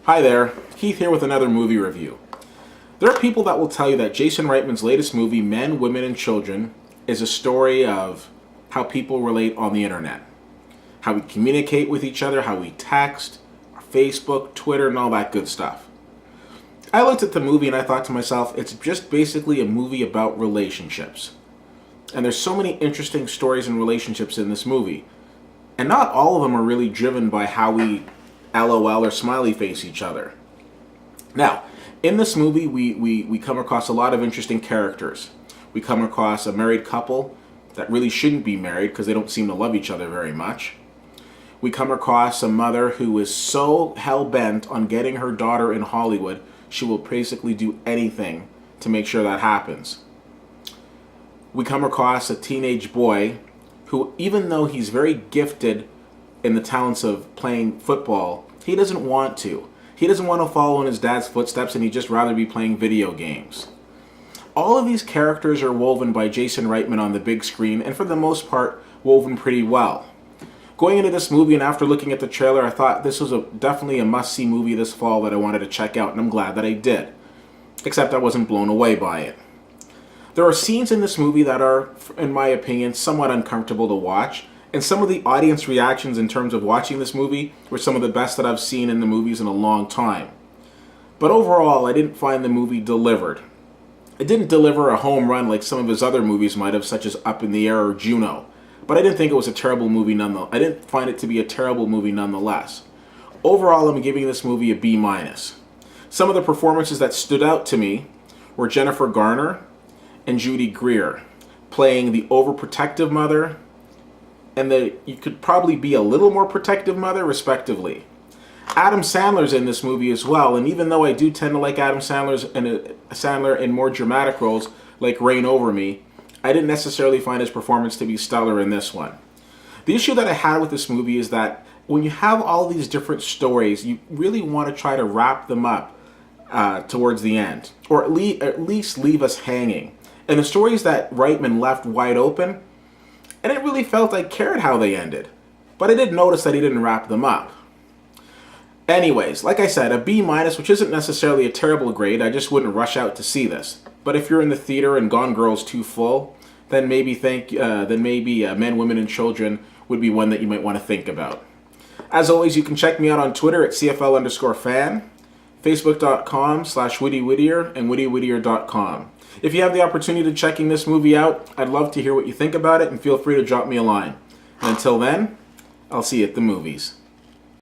Hi there, Keith here with another movie review. There are people that will tell you that Jason Reitman's latest movie, Men, Women, and Children, is a story of how people relate on the internet. How we communicate with each other, how we text, Facebook, Twitter, and all that good stuff. I looked at the movie and I thought to myself, it's just basically a movie about relationships. And there's so many interesting stories and relationships in this movie. And not all of them are really driven by how we LOL or smiley face each other. Now, in this movie, we come across a lot of interesting characters. We come across a married couple that really shouldn't be married because they don't seem to love each other very much. We come across a mother who is so hell-bent on getting her daughter in Hollywood, she will basically do anything to make sure that happens. We come across a teenage boy who, even though he's very gifted in the talents of playing football, he doesn't want to. He doesn't want to follow in his dad's footsteps, and he'd just rather be playing video games. All of these characters are woven by Jason Reitman on the big screen, and for the most part, woven pretty well. Going into this movie and after looking at the trailer, I thought this was definitely a must-see movie this fall that I wanted to check out, and I'm glad that I did. Except I wasn't blown away by it. There are scenes in this movie that are, in my opinion, somewhat uncomfortable to watch, and some of the audience reactions in terms of watching this movie were some of the best that I've seen in the movies in a long time. But overall, I didn't find the movie delivered. It didn't deliver a home run like some of his other movies might have, such as Up in the Air or Juno. But I didn't think it was a terrible movie nonetheless. I didn't find it to be a terrible movie nonetheless. Overall, I'm giving this movie a B-. Some of the performances that stood out to me were Jennifer Garner and Judy Greer, playing the overprotective mother and the you could probably be a little more protective mother, respectively. Adam Sandler's in this movie as well, and even though I do tend to like Adam Sandler in more dramatic roles like Reign Over Me, I didn't necessarily find his performance to be stellar in this one. The issue that I had with this movie is that when you have all these different stories, you really want to try to wrap them up towards the end, or at least leave us hanging. And the stories that Reitman left wide open, and it really felt I cared how they ended. But I did notice that he didn't wrap them up. Anyways, like I said, a B-, which isn't necessarily a terrible grade. I just wouldn't rush out to see this. But if you're in the theater and Gone Girl's too full, then maybe Men, Women, and Children would be one that you might want to think about. As always, you can check me out on Twitter at CFL_fan, Facebook.com/WhittyWhittier, and WhittyWhittier.com. If you have the opportunity to checking this movie out, I'd love to hear what you think about it, and feel free to drop me a line. And until then, I'll see you at the movies.